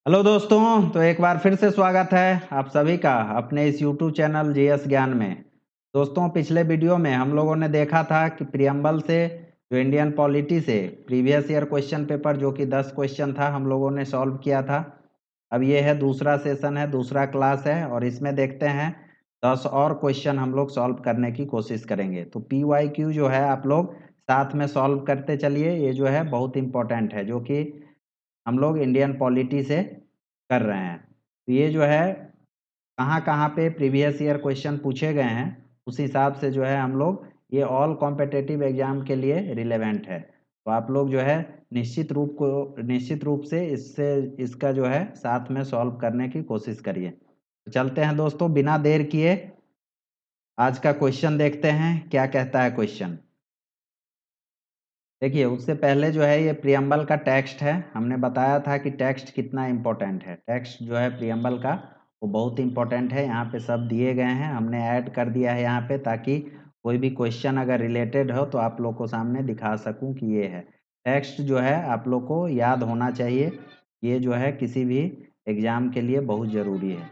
Hello दोस्तों, तो एक बार फिर से स्वागत है आप सभी का अपने इस YouTube चैनल जीएस ज्ञान में। दोस्तों, पिछले वीडियो में हम लोगों ने देखा था कि प्रियम्बल से जो इंडियन पॉलिटी से प्रीवियस ईयर क्वेश्चन पेपर जो कि 10 क्वेश्चन था हम लोगों ने सॉल्व किया था। अब ये है दूसरा सेशन है, दूसरा क्लास है और इसमें देखते हैं 10 और क्वेश्चन हम लोग सॉल्व करने की कोशिश करेंगे। तो PYQ जो है आप लोग साथ में सॉल्व करते चलिए, ये जो है बहुत इंपॉर्टेंट है जो कि हम लोग इंडियन पॉलिटी से कर रहे हैं। तो ये जो है कहाँ-कहाँ पे प्रीवियस ईयर क्वेश्चन पूछे गए हैं, उस हिसाब से जो है हम लोग ये ऑल कॉम्पिटिटिव एग्जाम के लिए रिलेवेंट है। तो आप लोग जो है निश्चित रूप से इसका जो है साथ में सॉल्व करने की कोशिश करिए। तो चलते हैं दोस्तों, बिना देर किए आज का क्वेश्चन देखते हैं, क्या कहता है क्वेश्चन। देखिए, उससे पहले जो है ये प्रियम्बल का टेक्स्ट है। हमने बताया था कि टेक्स्ट कितना इम्पोर्टेंट है। टेक्स्ट जो है प्रियम्बल का वो बहुत इम्पोर्टेंट है। यहाँ पे सब दिए गए हैं, हमने ऐड कर दिया है यहाँ पे ताकि कोई भी क्वेश्चन अगर रिलेटेड हो तो आप लोग को सामने दिखा सकूँ कि ये है। टेक्स्ट जो है आप लोग को याद होना चाहिए। ये जो है किसी भी एग्ज़ाम के लिए बहुत ज़रूरी है,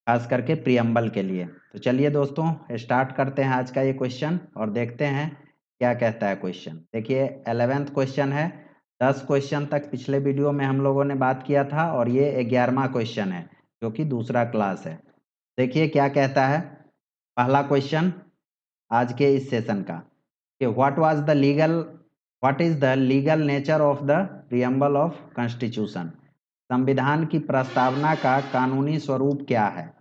खास करके प्रियम्बल के लिए। तो चलिए दोस्तों, स्टार्ट करते हैं आज का ये क्वेश्चन और देखते हैं क्या कहता है क्वेश्चन। देखिए 11th क्वेश्चन है। 10 क्वेश्चन तक पिछले वीडियो में हम लोगों ने बात किया था और ये 11वां क्वेश्चन है जो कि दूसरा क्लास है। देखिए क्या कहता है पहला क्वेश्चन आज के इस सेशन का कि what is the legal nature of the preamble of constitution. संविधान की प्रस्तावना का कानूनी स्वरूप क्या है,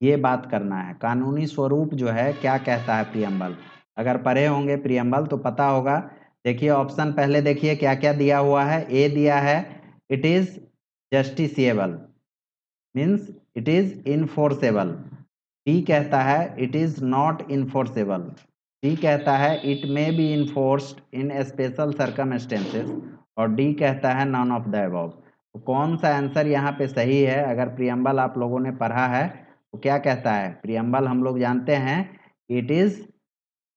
ये बात करना है। कानूनी स्वरूप जो है क्या कहता है प्रियम्बल। अगर पढ़े होंगे प्रियम्बल तो पता होगा। देखिए ऑप्शन पहले देखिए क्या क्या दिया हुआ है। ए दिया है it is justiciable, means it is enforceable. D कहता है it is not enforceable. D कहता है it may be enforced in special circumstances और डी कहता है नॉन ऑफ द अबव। तो कौन सा आंसर यहाँ पे सही है। अगर प्रियम्बल आप लोगों ने पढ़ा है तो क्या कहता है प्रियम्बल, हम लोग जानते हैं इट इज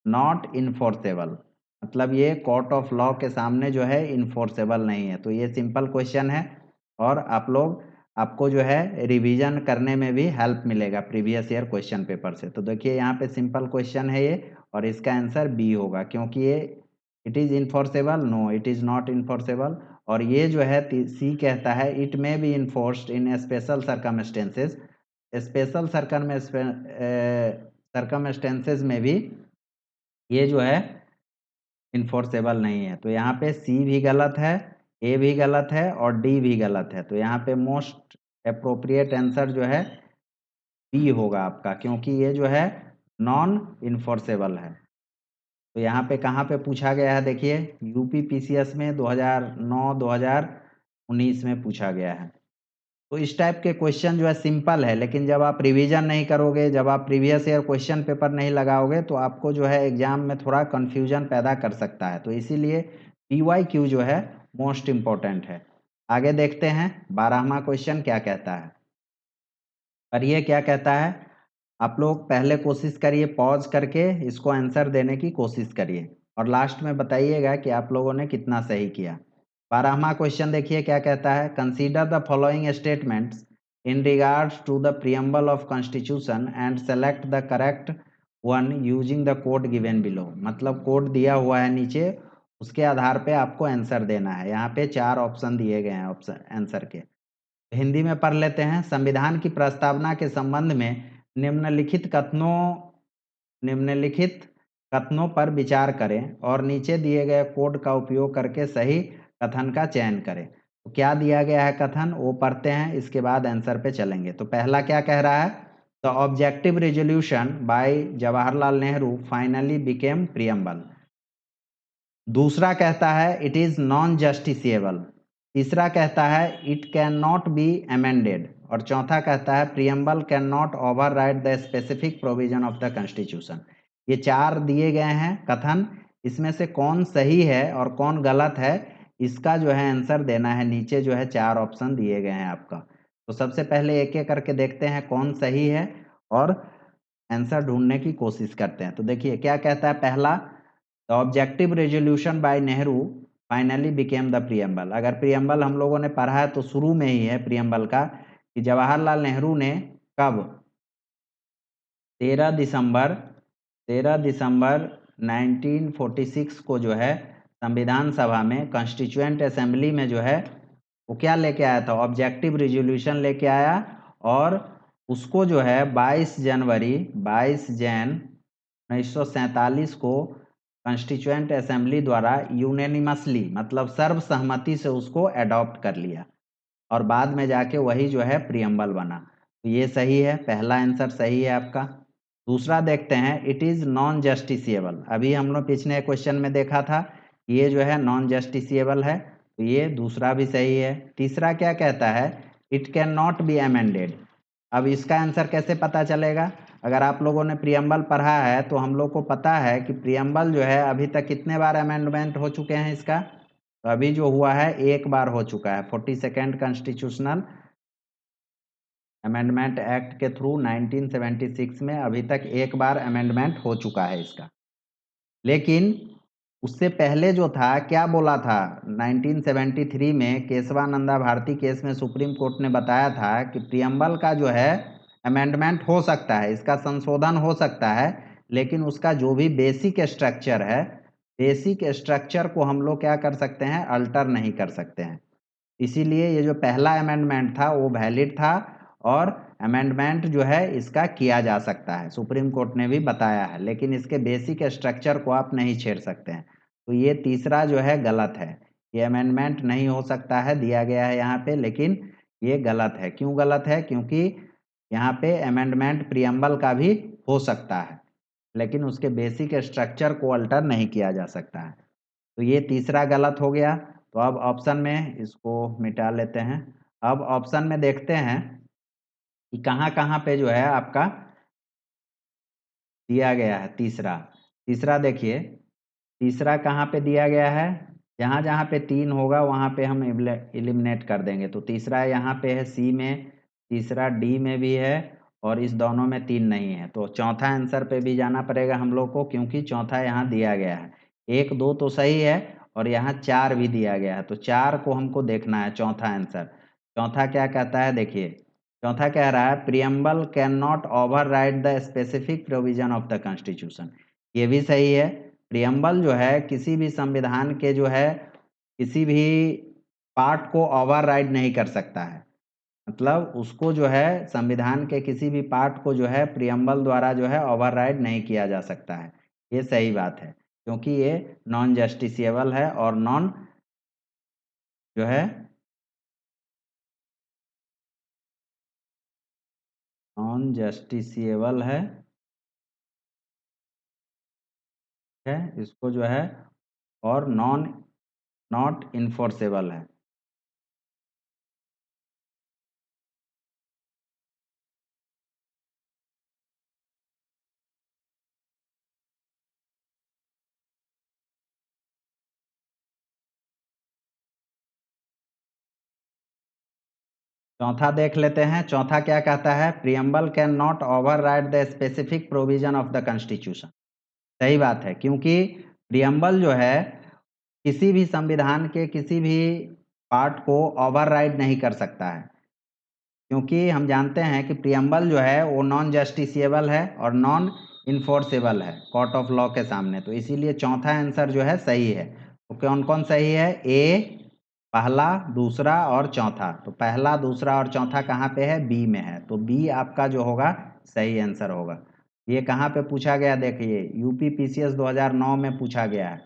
नॉट इन्फोर्सेबल, मतलब ये कोर्ट ऑफ लॉ के सामने जो है इन्फोर्सेबल नहीं है। तो ये सिंपल क्वेश्चन है और आपको जो है रिवीजन करने में भी हेल्प मिलेगा प्रीवियस ईयर क्वेश्चन पेपर से। तो देखिए यहाँ पे सिंपल क्वेश्चन है ये और इसका आंसर बी होगा क्योंकि ये it is enforceable, no it is not enforceable. और ये जो है सी कहता है it may be enforced in special circumstances. Special circumstances में भी ये जो है इन्फोर्सेबल नहीं है। तो यहाँ पे सी भी गलत है, ए भी गलत है और डी भी गलत है। तो यहाँ पे मोस्ट अप्रोप्रिएट आंसर जो है बी होगा आपका, क्योंकि ये जो है नॉन इन्फोर्सेबल है। तो यहाँ पे कहाँ पे पूछा गया है, देखिए यूपी पीसीएस में 2009-2019 में पूछा गया है। तो इस टाइप के क्वेश्चन जो है सिंपल है, लेकिन जब आप रिवीजन नहीं करोगे, जब आप प्रीवियस ईयर क्वेश्चन पेपर नहीं लगाओगे तो आपको जो है एग्जाम में थोड़ा कन्फ्यूजन पैदा कर सकता है। तो इसीलिए PYQ जो है मोस्ट इम्पोर्टेंट है। आगे देखते हैं 12वां क्वेश्चन क्या कहता है। और ये क्या कहता है, आप लोग पहले कोशिश करिए पॉज करके इसको आंसर देने की कोशिश करिए और लास्ट में बताइएगा कि आप लोगों ने कितना सही किया। 12वां क्वेश्चन देखिए क्या कहता है। Consider the following statements in regards to the preamble of constitution and select the correct one using the code given below. मतलब कोड दिया हुआ है नीचे, उसके आधार पे आपको आंसर देना है। यहाँ पे 4 ऑप्शन दिए गए हैं ऑप्शन आंसर के। हिंदी में पढ़ लेते हैं। संविधान की प्रस्तावना के संबंध में निम्नलिखित कथनों निम्नलिखित कथनों पर विचार करें और नीचे दिए गए कोड का उपयोग करके सही कथन का चयन करें। तो क्या दिया गया है कथन वो पढ़ते हैं, इसके बाद आंसर पे चलेंगे। तो पहला क्या कह रहा है, the objective resolution bye Jawaharlal Nehru finally became preamble. दूसरा कहता है इट इज नॉन जस्टिसिएबल। तीसरा कहता है it can not be amended और चौथा कहता है preamble can not override the specific provision of the constitution. ये 4 दिए गए हैं कथन, इसमें से कौन सही है और कौन गलत है इसका जो है आंसर देना है। नीचे जो है 4 ऑप्शन दिए गए हैं आपका। तो सबसे पहले एक एक करके देखते हैं कौन सही है और आंसर ढूंढने की कोशिश करते हैं। तो देखिए क्या कहता है पहला, the objective resolution bye Nehru finally became the preamble. अगर प्रियम्बल हम लोगों ने पढ़ा है तो शुरू में ही है प्रियम्बल का, कि जवाहरलाल नेहरू ने कब 13 दिसंबर 1946 को जो है संविधान सभा में कॉन्स्टिट्यूएंट असेंबली में जो है वो क्या लेके आया था, ऑब्जेक्टिव रिजोल्यूशन लेके आया, और उसको जो है 22 जैन 1947 को कॉन्स्टिट्यूएंट असेंबली द्वारा यूनेनिमसली मतलब सर्वसहमति से उसको अडॉप्ट कर लिया, और बाद में जाके वही जो है प्रियम्बल बना। तो ये सही है, पहला आंसर सही है आपका। दूसरा देखते हैं, इट इज़ नॉन जस्टिसिएबल। अभी हम लोग पिछले क्वेश्चन में देखा था ये जो है नॉन जस्टिसिएबल है, तो ये दूसरा भी सही है। तीसरा क्या कहता है, it can not be amended. अब इसका आंसर कैसे पता चलेगा, अगर आप लोगों ने प्रियम्बल पढ़ा है तो हम लोग को पता है कि प्रियम्बल जो है अभी तक कितने बार अमेंडमेंट हो चुके हैं इसका, तो अभी जो हुआ है एक बार हो चुका है, 42nd कॉन्स्टिट्यूशनल अमेंडमेंट एक्ट के थ्रू 1976 में अभी तक एक बार अमेंडमेंट हो चुका है इसका। लेकिन उससे पहले जो था क्या बोला था, 1973 में केशवानंदा भारती केस में सुप्रीम कोर्ट ने बताया था कि प्रियम्बल का जो है अमेंडमेंट हो सकता है, इसका संशोधन हो सकता है, लेकिन उसका जो भी बेसिक स्ट्रक्चर है, बेसिक स्ट्रक्चर को हम लोग क्या कर सकते हैं, अल्टर नहीं कर सकते हैं। इसीलिए ये जो पहला अमेंडमेंट था वो वैलिड था, और अमेंडमेंट जो है इसका किया जा सकता है, सुप्रीम कोर्ट ने भी बताया है, लेकिन इसके बेसिक स्ट्रक्चर को आप नहीं छेड़ सकते हैं। तो ये तीसरा जो है गलत है, ये अमेंडमेंट नहीं हो सकता है, दिया गया है यहाँ पे, लेकिन ये गलत है। क्यों गलत है, क्योंकि यहाँ पे अमेंडमेंट प्रियम्बल का भी हो सकता है, लेकिन उसके बेसिक स्ट्रक्चर को अल्टर नहीं किया जा सकता है। तो ये तीसरा गलत हो गया। तो अब ऑप्शन में इसको मिटा लेते हैं। अब ऑप्शन में देखते हैं कि कहाँ कहाँ पे जो है आपका दिया गया है तीसरा। तीसरा देखिए, तीसरा कहाँ पे दिया गया है, जहाँ जहाँ पे 3 होगा वहाँ पे हम एलिमिनेट कर देंगे। तो तीसरा यहाँ पे है सी में, तीसरा डी में भी है, और इस दोनों में 3 नहीं है। तो चौथा आंसर पे भी जाना पड़ेगा हम लोग को, क्योंकि चौथा यहाँ दिया गया है। 1 2 तो सही है, और यहाँ 4 भी दिया गया है, तो 4 को हमको देखना है चौथा आंसर। चौथा क्या कहता है देखिए, चौथा कह रहा है preamble can not override the specific provision of the constitution. ये भी सही है, प्रियम्बल जो है किसी भी संविधान के जो है किसी भी पार्ट को ओवरराइड नहीं कर सकता है, मतलब उसको जो है संविधान के किसी भी पार्ट को जो है प्रियम्बल द्वारा जो है ओवरराइड नहीं किया जा सकता है। ये सही बात है, क्योंकि ये नॉन जस्टिसिएबल है, और नॉन जो है नॉन जस्टिसिएबल है, इसको जो है, और नॉट इन्फोर्सेबल है। चौथा देख लेते हैं, चौथा क्या कहता है, preamble can not override the specific provision of the constitution. सही बात है, क्योंकि प्रियम्बल जो है किसी भी संविधान के किसी भी पार्ट को ओवरराइड नहीं कर सकता है, क्योंकि हम जानते हैं कि प्रियम्बल जो है वो नॉन जस्टिसिएबल है और नॉन इन्फोर्सेबल है कोर्ट ऑफ लॉ के सामने। तो इसीलिए चौथा आंसर जो है सही है। तो कौन कौन सही है, ए पहला, दूसरा और चौथा। तो पहला, दूसरा और चौथा कहाँ पे है, बी में है, तो बी आपका जो होगा सही आंसर होगा। ये कहाँ पे पूछा गया, देखिए यूपी पीसीएस 2009 में पूछा गया है।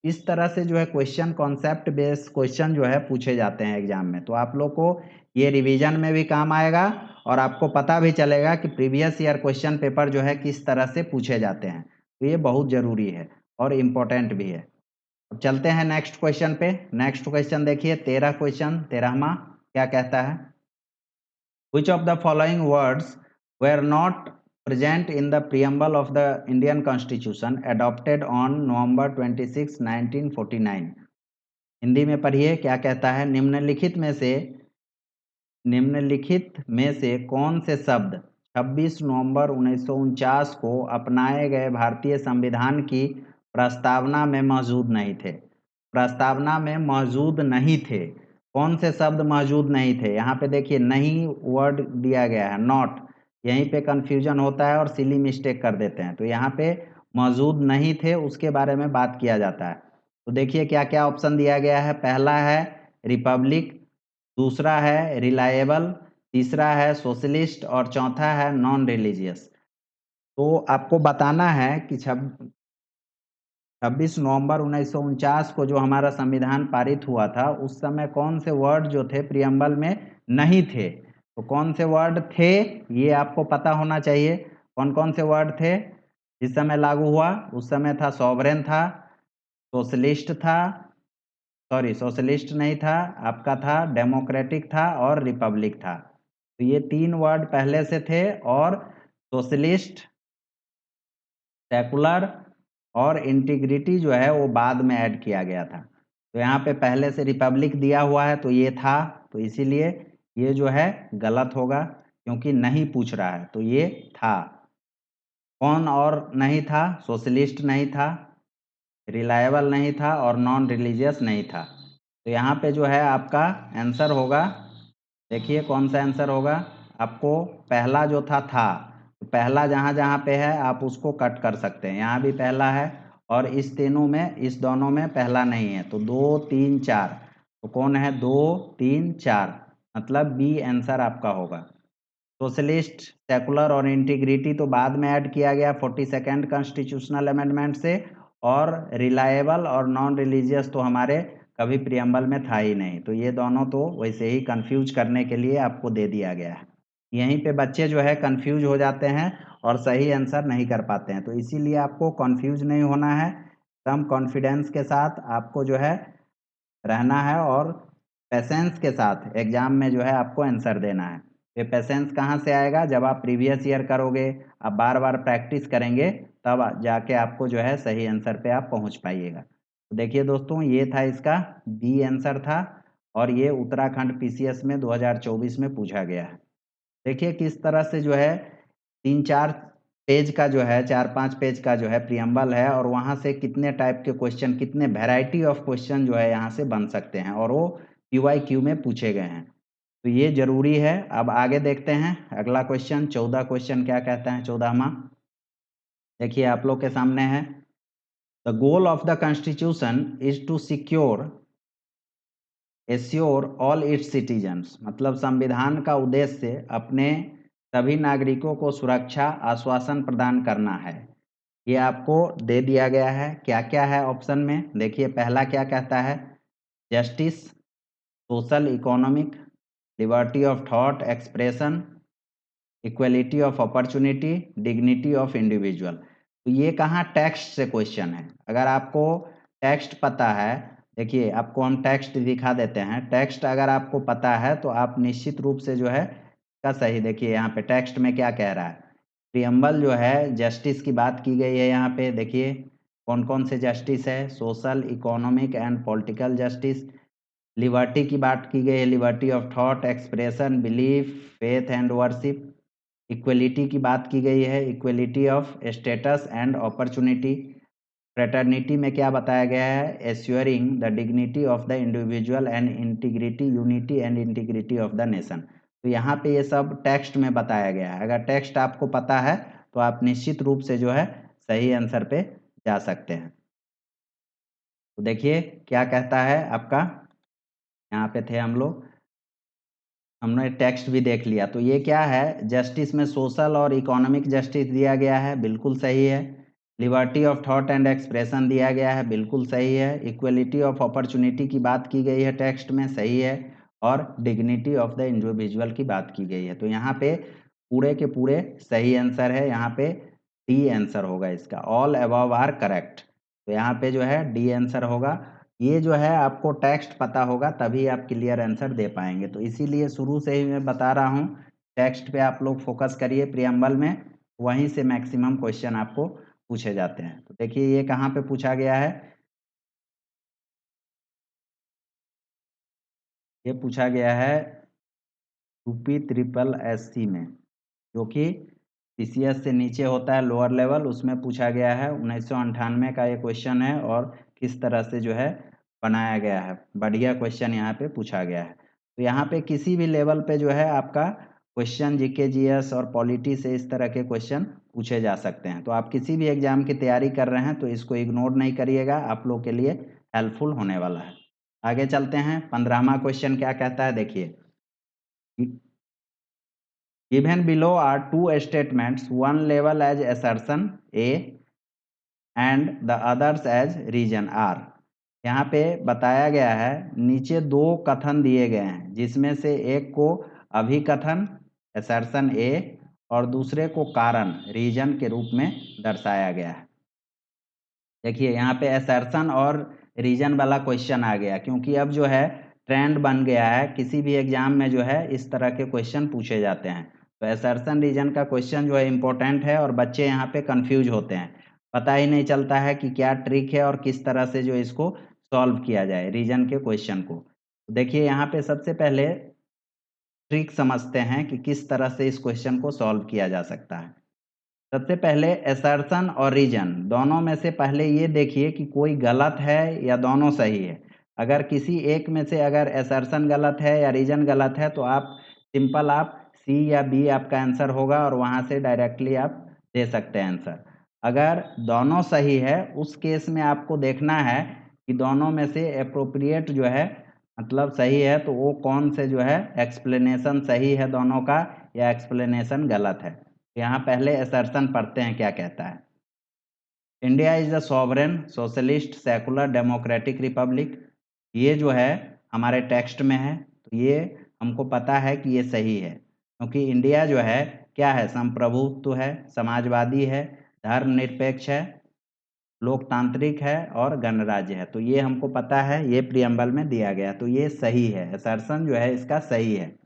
इस तरह से जो है क्वेश्चन कॉन्सेप्ट बेस्ड क्वेश्चन जो है पूछे जाते हैं एग्जाम में, तो आप लोग को ये रिवीजन में भी काम आएगा, और आपको पता भी चलेगा कि प्रीवियस ईयर क्वेश्चन पेपर जो है किस तरह से पूछे जाते हैं। तो ये बहुत ज़रूरी है और इम्पोर्टेंट भी है। अब चलते हैं नेक्स्ट क्वेश्चन पे। नेक्स्ट क्वेश्चन देखिए, 13 क्वेश्चन, 13वां क्या कहता है, Which of the following words were not present in the preamble of the Indian Constitution adopted on November 26, 1949? Hindi में पढ़िए क्या कहता है, निम्नलिखित में से कौन से शब्द 26 नवंबर 1949 को अपनाए गए भारतीय संविधान की प्रस्तावना में मौजूद नहीं थे। प्रस्तावना में मौजूद नहीं थे। कौन से शब्द मौजूद नहीं थे? यहाँ पे देखिए नहीं वर्ड दिया गया है, नॉट। यहीं पे कंफ्यूजन होता है और सिली मिस्टेक कर देते हैं। तो यहाँ पे मौजूद नहीं थे, उसके बारे में बात किया जाता है। तो देखिए क्या क्या ऑप्शन दिया गया है। पहला है रिपब्लिक, दूसरा है रिलायबल, तीसरा है सोशलिस्ट और चौथा है नॉन रिलीजियस। तो आपको बताना है कि 26 नवंबर 1949 को जो हमारा संविधान पारित हुआ था, उस समय कौन से वर्ड जो थे प्रियम्बल में नहीं थे। तो कौन से वर्ड थे ये आपको पता होना चाहिए। कौन कौन से वर्ड थे जिस समय लागू हुआ? उस समय था सॉवरेन था, सोशलिस्ट था, सॉरी सोशलिस्ट नहीं था, आपका था डेमोक्रेटिक था और रिपब्लिक था। तो ये 3 वर्ड पहले से थे और सोशलिस्ट, सेकुलर और इंटीग्रिटी जो है वो बाद में ऐड किया गया था। तो यहाँ पे पहले से रिपब्लिक दिया हुआ है तो ये था, तो इसीलिए ये जो है गलत होगा क्योंकि नहीं पूछ रहा है, तो ये था। कौन और नहीं था? सोशलिस्ट नहीं था, रिलायबल नहीं था और नॉन रिलीजियस नहीं था। तो यहाँ पे जो है आपका आंसर होगा, देखिए कौन सा आंसर होगा। आपको पहला जो था, तो पहला जहाँ जहाँ पे है आप उसको कट कर सकते हैं। यहाँ भी पहला है और इस तीनों में, इस दोनों में पहला नहीं है, तो 2 3 4। तो कौन है? 2 3 4, मतलब बी आंसर आपका होगा। सोशलिस्ट, सेकुलर और इंटीग्रिटी तो बाद में ऐड किया गया 42nd कॉन्स्टिट्यूशनल अमेंडमेंट से, और रिलायबल और नॉन रिलीजियस तो हमारे कभी प्रियम्बल में था ही नहीं। तो ये दोनों तो वैसे ही कंफ्यूज करने के लिए आपको दे दिया गया है। यहीं पे बच्चे जो है कंफ्यूज हो जाते हैं और सही आंसर नहीं कर पाते हैं। तो इसीलिए आपको कंफ्यूज नहीं होना है, एकदम कॉन्फिडेंस के साथ आपको जो है रहना है और पेशेंस के साथ एग्जाम में जो है आपको आंसर देना है। ये पेशेंस कहाँ से आएगा? जब आप प्रीवियस ईयर करोगे, आप बार बार प्रैक्टिस करेंगे, तब जाके आपको जो है सही आंसर पे आप पहुंच पाइएगा। तो देखिए दोस्तों, ये था इसका बी आंसर था और ये उत्तराखंड पीसीएस में 2024 में पूछा गया है। देखिए किस तरह से जो है 3-4 पेज का जो है, 4-5 पेज का जो है प्रियम्बल है और वहाँ से कितने टाइप के क्वेश्चन, कितने वैरायटी ऑफ क्वेश्चन जो है यहाँ से बन सकते हैं और वो क्यूआईक्यू में पूछे गए हैं। तो ये जरूरी है। अब आगे देखते हैं अगला क्वेश्चन, 14 क्वेश्चन क्या कहता है 14वां। देखिए आप लोग के सामने है, the goal of the constitution is to secure assure all its citizens, मतलब संविधान का उद्देश्य अपने सभी नागरिकों को सुरक्षा आश्वासन प्रदान करना है। ये आपको दे दिया गया है। क्या क्या है ऑप्शन में? देखिए पहला क्या कहता है? Justice, social economic, liberty of thought expression, equality of opportunity, dignity of individual. तो ये कहाँ टेक्स्ट से क्वेश्चन है। अगर आपको टेक्स्ट पता है, देखिए आपको हम टेक्स्ट दिखा देते हैं। टेक्स्ट अगर आपको पता है तो आप निश्चित रूप से जो है का सही, देखिए यहाँ पे टेक्स्ट में क्या कह रहा है। प्रियम्बल जो है जस्टिस की बात की गई है। यहाँ पे देखिए कौन कौन से जस्टिस है, social economic and political justice. Liberty की बात की गई है, liberty of thought expression, belief, faith and worship. Equality की बात की गई है, equality of status and opportunity. Fraternity में क्या बताया गया है? Assuring the dignity of the individual and integrity, unity and integrity of the nation. तो यहाँ पे ये सब टेक्स्ट में बताया गया है। अगर टेक्स्ट आपको पता है तो आप निश्चित रूप से जो है सही आंसर पे जा सकते हैं। तो देखिए क्या कहता है आपका, यहाँ पे थे हम लोग, हमने टेक्स्ट भी देख लिया। तो ये क्या है? जस्टिस में सोशल और इकोनॉमिक जस्टिस दिया गया है, बिल्कुल सही है। Liberty of thought and expression दिया गया है, बिल्कुल सही है। इक्वलिटी ऑफ अपॉर्चुनिटी की बात की गई है टेक्स्ट में, सही है। और डिग्निटी ऑफ द इंडिविजुअल की बात की गई है। तो यहाँ पे पूरे के पूरे सही आंसर है। यहाँ पे डी आंसर होगा इसका, ऑल अबव आर करेक्ट। तो यहाँ पे जो है डी आंसर होगा। ये जो है आपको टेक्स्ट पता होगा तभी आप क्लियर आंसर दे पाएंगे। तो इसीलिए शुरू से ही मैं बता रहा हूँ, टेक्स्ट पे आप लोग फोकस करिए प्रियम्बल में, वहीं से मैक्सिमम क्वेश्चन आपको पूछे जाते हैं। तो देखिए ये कहाँ पे पूछा गया है? ये पूछा गया है यूपी ट्रिपल एससी में, जो कि पीसीएस से नीचे होता है लोअर लेवल, उसमें पूछा गया है। 1998 का ये क्वेश्चन है और किस तरह से जो है बनाया गया है, बढ़िया क्वेश्चन यहाँ पे पूछा गया है। तो यहाँ पे किसी भी लेवल पे जो है आपका क्वेश्चन जीके जीएस और पॉलिटी से इस तरह के क्वेश्चन पूछे जा सकते हैं। तो आप किसी भी एग्जाम की तैयारी कर रहे हैं तो इसको इग्नोर नहीं करिएगा, आप लोग के लिए हेल्पफुल होने वाला है। आगे चलते हैं, 15वां क्वेश्चन क्या कहता है देखिए। Given below are two statements, one level as assertion A and the others as reason R. यहाँ पे बताया गया है, नीचे दो कथन दिए गए हैं जिसमें से एक को अभिकथन assertion A और दूसरे को कारण रीजन के रूप में दर्शाया गया है। देखिए यहाँ पे assertion और रीजन वाला क्वेश्चन आ गया, क्योंकि अब जो है ट्रेंड बन गया है, किसी भी एग्जाम में जो है इस तरह के क्वेश्चन पूछे जाते हैं। तो assertion रीजन का क्वेश्चन जो है इम्पोर्टेंट है और बच्चे यहाँ पे कंफ्यूज होते हैं, पता ही नहीं चलता है कि क्या ट्रिक है और किस तरह से जो इसको सॉल्व किया जाए रीजन के क्वेश्चन को। तो देखिए यहाँ पे सबसे पहले ट्रिक समझते हैं कि किस तरह से इस क्वेश्चन को सॉल्व किया जा सकता है। सबसे पहले असर्शन और रीजन दोनों में से पहले ये देखिए कि कोई गलत है या दोनों सही है। अगर किसी एक में से अगर असर्शन गलत है या रीजन गलत है तो आप सिंपल आप सी या बी आपका आंसर होगा और वहाँ से डायरेक्टली आप दे सकते हैं आंसर। अगर दोनों सही है उस केस में आपको देखना है कि दोनों में से अप्रोप्रिएट जो है मतलब सही है तो वो कौन से जो है एक्सप्लेनेशन सही है दोनों का या एक्सप्लेनेशन गलत है। यहाँ पहले असर्शन पढ़ते हैं क्या कहता है। India is a sovereign socialist secular democratic Republic. ये जो है हमारे टेक्स्ट में है, तो ये हमको पता है कि ये सही है, क्योंकि इंडिया जो है क्या है, संप्रभुत्व है, समाजवादी है, धर्मनिरपेक्ष है, लोकतांत्रिक है और गणराज्य है। तो ये हमको पता है, ये प्रियम्बल में दिया गया, तो ये सही है, असर्शन जो है इसका सही है।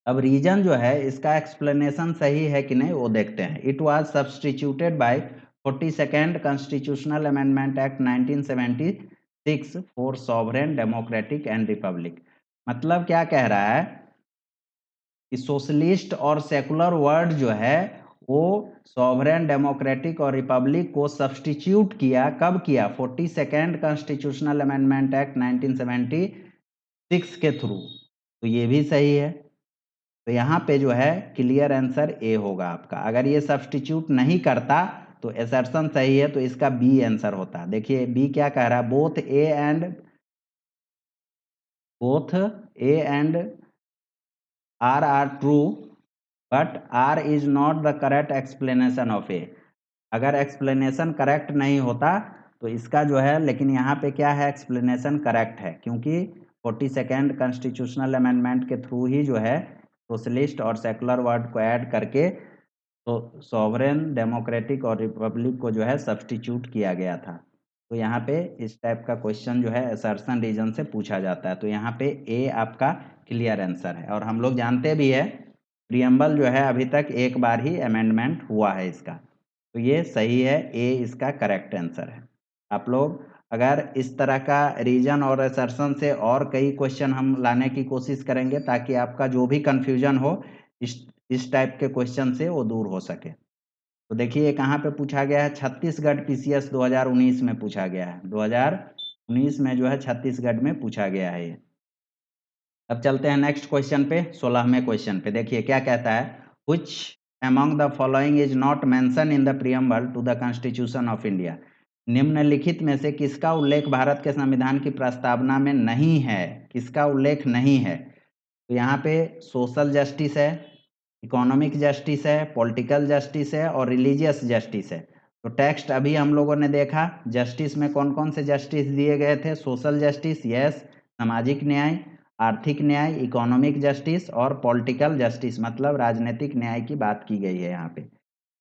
अब रीजन जो है इसका एक्सप्लेनेशन सही है कि नहीं वो देखते हैं। It was substituted by 42nd constitutional amendment act 1976 for sovereign democratic and republic. मतलब क्या कह रहा है कि सोशलिस्ट और सेकुलर वर्ड जो है वो सॉवरेन डेमोक्रेटिक और रिपब्लिक को सब्सटीट्यूट किया, कब किया, 42nd कॉन्स्टिट्यूशनल अमेंडमेंट एक्ट 1976 के थ्रू। तो ये भी सही है, तो यहाँ पे जो है क्लियर आंसर ए होगा आपका। अगर ये सब्सटीट्यूट नहीं करता तो असर्शन सही है, तो इसका बी आंसर होता। देखिए बी क्या कह रहा है, both A and R are true but R is not the correct explanation of A. अगर एक्सप्लेनेशन करेक्ट नहीं होता तो इसका जो है, लेकिन यहाँ पे क्या है, एक्सप्लेनेशन करेक्ट है, क्योंकि 42nd कॉन्स्टिट्यूशनल अमेंडमेंट के थ्रू ही जो है सोशलिस्ट और सेकुलर वर्ड को ऐड करके तो सॉवरेन डेमोक्रेटिक और रिपब्लिक को जो है सब्सटीट्यूट किया गया था। तो यहाँ पे इस टाइप का क्वेश्चन जो है असर्शन रीजन से पूछा जाता है, तो यहाँ पे ए आपका क्लियर आंसर है। और हम लोग जानते भी है प्रियम्बल जो है अभी तक एक बार ही अमेंडमेंट हुआ है इसका, तो ये सही है, ए इसका करेक्ट आंसर है। आप लोग अगर इस तरह का रीजन और असर्शन से और कई क्वेश्चन हम लाने की कोशिश करेंगे ताकि आपका जो भी कंफ्यूजन हो इस टाइप के क्वेश्चन से वो दूर हो सके। तो देखिए ये कहाँ पे पूछा गया है, छत्तीसगढ़ पीसीएस 2019 में पूछा गया है, 2019 में जो है छत्तीसगढ़ में पूछा गया है ये। अब चलते हैं नेक्स्ट क्वेश्चन पे, 16वें क्वेश्चन पे। देखिए क्या कहता है, which among the following is not mention in the preamble to the constitution of India. निम्नलिखित में से किसका उल्लेख भारत के संविधान की प्रस्तावना में नहीं है, किसका उल्लेख नहीं है। तो यहाँ पे सोशल जस्टिस है, इकोनॉमिक जस्टिस है, पॉलिटिकल जस्टिस है और रिलीजियस जस्टिस है। तो टेक्स्ट अभी हम लोगों ने देखा, जस्टिस में कौन कौन से जस्टिस दिए गए थे, सोशल जस्टिस, यस, सामाजिक न्याय, आर्थिक न्याय, इकोनॉमिक जस्टिस और पॉलिटिकल जस्टिस मतलब राजनीतिक न्याय की बात की गई है यहाँ पे।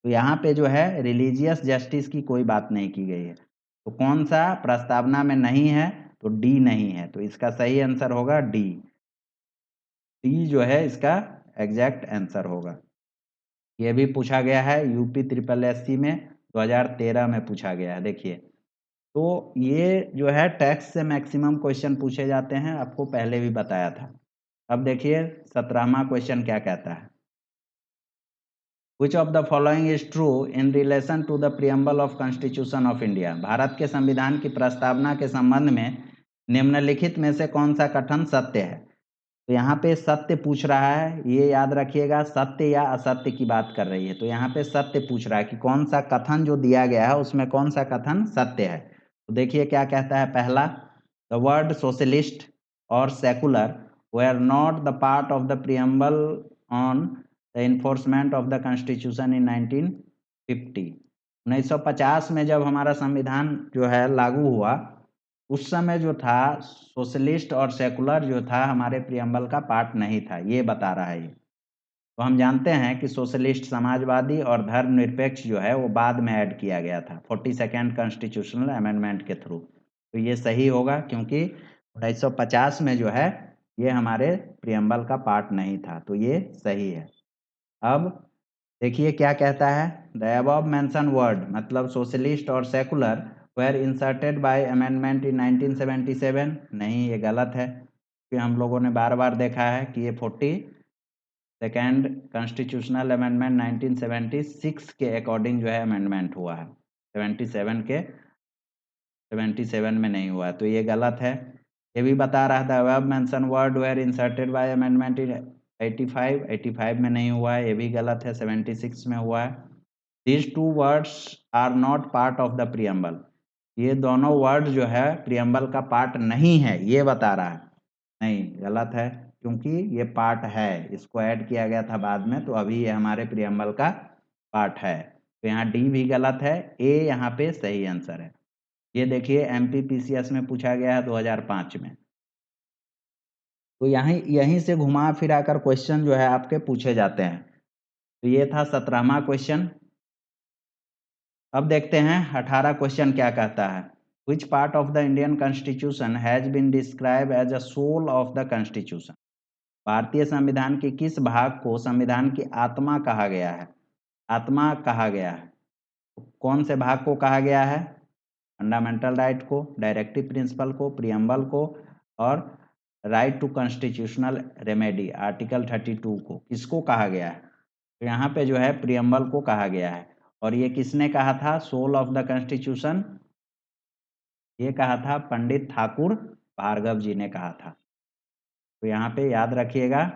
तो यहाँ पे जो है रिलीजियस जस्टिस की कोई बात नहीं की गई है। तो कौन सा प्रस्तावना में नहीं है, तो डी नहीं है, तो इसका सही आंसर होगा डी। डी जो है इसका एग्जैक्ट आंसर होगा। ये भी पूछा गया है यूपी ट्रिपल एससी में 2013 में पूछा गया है। देखिए तो ये जो है टैक्स से मैक्सिमम क्वेश्चन पूछे जाते हैं, आपको पहले भी बताया था। अब देखिए 17वां क्वेश्चन क्या कहता है, Which of the following is true in relation to the preamble of Constitution of India? Bharat के संविधान की प्रस्तावना के संबंध में निम्नलिखित में से कौन सा कथन सत्य है? तो यहाँ पे सत्य पूछ रहा है, ये याद रखिएगा, सत्य या असत्य की बात कर रही है। तो यहाँ पे सत्य पूछ रहा है कि कौन सा कथन जो दिया गया है उसमें कौन सा कथन सत्य है। तो देखिए क्या कहता है। पहला, द वर्ड सोशलिस्ट और secular were not the part of the preamble on the enforcement of the constitution in 1950। 1950 में जब हमारा संविधान जो है लागू हुआ, उस समय जो था सोशलिस्ट और सेकुलर जो था हमारे प्रियम्बल का पार्ट नहीं था, ये बता रहा है ये। तो हम जानते हैं कि सोशलिस्ट समाजवादी और धर्मनिरपेक्ष जो है वो बाद में ऐड किया गया था 42nd कॉन्स्टिट्यूशनल अमेंडमेंट के थ्रू। तो ये सही होगा क्योंकि 1950 में जो है ये हमारे प्रियम्बल का पार्ट नहीं था, तो ये सही है। अब देखिए क्या कहता है। द अबव मेंशन वर्ड मतलब सोशलिस्ट और secular were inserted by amendment in 1977। नहीं, ये गलत है क्योंकि हम लोगों ने बार बार देखा है कि ये 42nd कॉन्स्टिट्यूशनल अमेंडमेंट 1976 के अकॉर्डिंग जो है अमेंडमेंट हुआ है, 77 में नहीं हुआ, तो ये गलत है। ये भी बता रहा था above mention word were inserted by amendment in 85 में नहीं हुआ है, ये भी गलत है, 76 में हुआ है। These two words are not part of the preamble. ये दोनों वर्ड जो है प्रियम्बल का पार्ट नहीं है, ये बता रहा है। नहीं, गलत है क्योंकि ये पार्ट है, इसको ऐड किया गया था बाद में, तो अभी ये हमारे प्रियम्बल का पार्ट है। तो यहाँ डी भी गलत है, ए यहाँ पे सही आंसर है। ये देखिए एमपीपीसीएस में पूछा गया है 2005 में। तो यहीं से घुमा फिरा कर क्वेश्चन जो है आपके पूछे जाते हैं। तो ये था 17वां क्वेश्चन। अब देखते हैं 18 क्वेश्चन क्या कहता है। Which part of the Indian constitution has been describe as a soul of the constitution. भारतीय संविधान के किस भाग को संविधान की आत्मा कहा गया है? आत्मा कहा गया है। कौन से भाग को कहा गया है? फंडामेंटल राइट को, डायरेक्टिव प्रिंसिपल को, प्रियम्बल को और right to constitutional remedy article 32 को किसको कहा गया है? तो यहाँ पे जो है प्रियम्बल को कहा गया है। और ये किसने कहा था सोल ऑफ द कॉन्स्टिट्यूशन? ये कहा था पंडित ठाकुर भार्गव जी ने कहा था। तो यहाँ पे याद रखिएगा,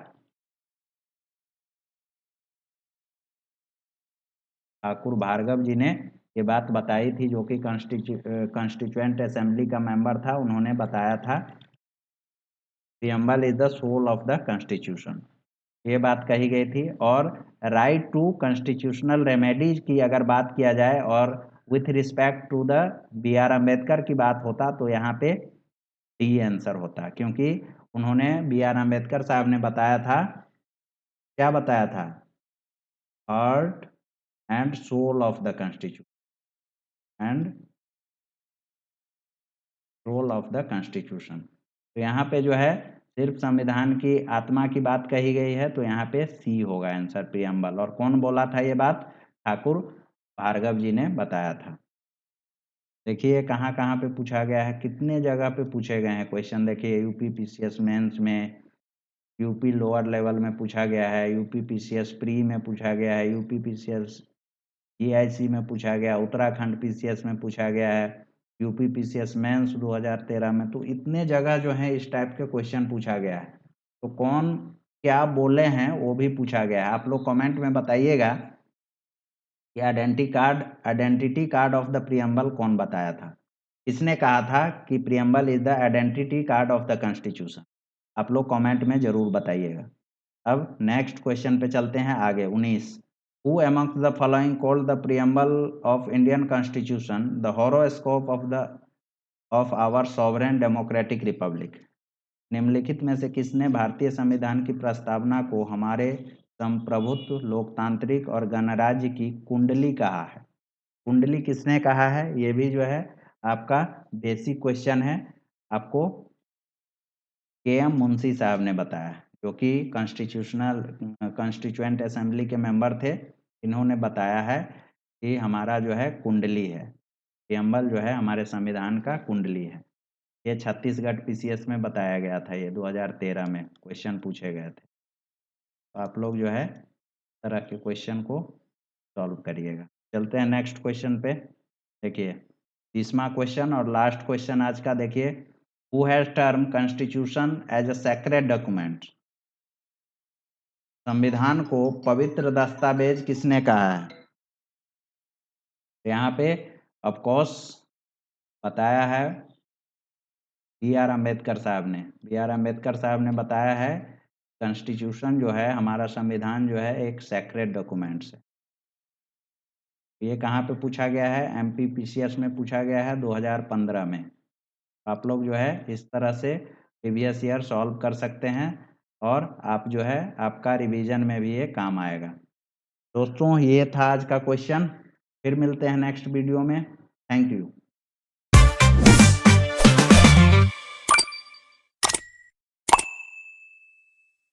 ठाकुर भार्गव जी ने ये बात बताई थी, जो कि कॉन्स्टिट्यूएंट असेंबली का मेंबर था, उन्होंने बताया था preamble is the soul of the constitution, ये बात कही गई थी। और राइट टू कॉन्स्टिट्यूशनल रेमेडीज की अगर बात किया जाए और with respect to the B R Ambedkar की बात होता तो यहाँ पे डी आंसर होता, क्योंकि उन्होंने बी आर अम्बेडकर साहब ने बताया था, क्या बताया था? Heart and soul of the constitution and role of the constitution. तो यहाँ पे जो है सिर्फ संविधान की आत्मा की बात कही गई है, तो यहाँ पे सी होगा आंसर, प्रियम्बल। और कौन बोला था ये बात? ठाकुर भार्गव जी ने बताया था। देखिए कहाँ कहाँ पे पूछा गया है, कितने जगह पे पूछे गए हैं क्वेश्चन। देखिए यूपी पीसीएस मेंस में, यूपी लोअर लेवल में पूछा गया है, यूपी पीसीएस प्री में पूछा गया है, यूपी पीसीएस जीआईसी में पूछा गया, उत्तराखंड पीसीएस में पूछा गया है, यूपी पीसीएस मेंस 2013 में। तो इतने जगह जो है इस टाइप के क्वेश्चन पूछा गया है। तो कौन क्या बोले हैं वो भी पूछा गया है। आप लोग कमेंट में बताइएगा कि identity card of the preamble कौन बताया था? किसने कहा था कि preamble is the identity card of the constitution? आप लोग कमेंट में जरूर बताइएगा। अब नेक्स्ट क्वेश्चन पे चलते हैं आगे। 19, who amongst the following called the preamble of Indian constitution the horoscope of our sovereign democratic republic. निम्नलिखित में से किसने भारतीय संविधान की प्रस्तावना को हमारे संप्रभुत्व, लोकतांत्रिक और गणराज्य की कुंडली कहा है? कुंडली किसने कहा है? ये भी जो है आपका बेसिक क्वेश्चन है। आपको के.एम. मुंशी साहब ने बताया, जो कि कॉन्स्टिट्यूएंट असेंबली के मेंबर थे। इन्होंने बताया है कि हमारा जो है कुंडली है, प्रियम्बल जो है हमारे संविधान का कुंडली है। ये छत्तीसगढ़ पीसीएस में बताया गया था, ये 2013 में क्वेश्चन पूछे गए थे। तो आप लोग जो है तरह के क्वेश्चन को सॉल्व करिएगा। चलते हैं नेक्स्ट क्वेश्चन पे। देखिए 30वां क्वेश्चन और लास्ट क्वेश्चन आज का। देखिए who has term constitution as a sacred document? संविधान को पवित्र दस्तावेज किसने कहा है? यहाँ पे ऑफ कोर्स बताया है बी आर अम्बेडकर साहब ने। बी आर अम्बेडकर साहब ने बताया है कॉन्स्टिट्यूशन जो है, हमारा संविधान जो है, एक सेक्रेड डॉक्यूमेंट्स है। ये कहाँ पे पूछा गया है? एमपीपीसीएस में पूछा गया है 2015 में। आप लोग जो है इस तरह से प्रीवियस ईयर सॉल्व कर सकते हैं और आप जो है आपका रिवीजन में भी ये काम आएगा। दोस्तों, ये था आज का क्वेश्चन। फिर मिलते हैं नेक्स्ट वीडियो में। Thank you.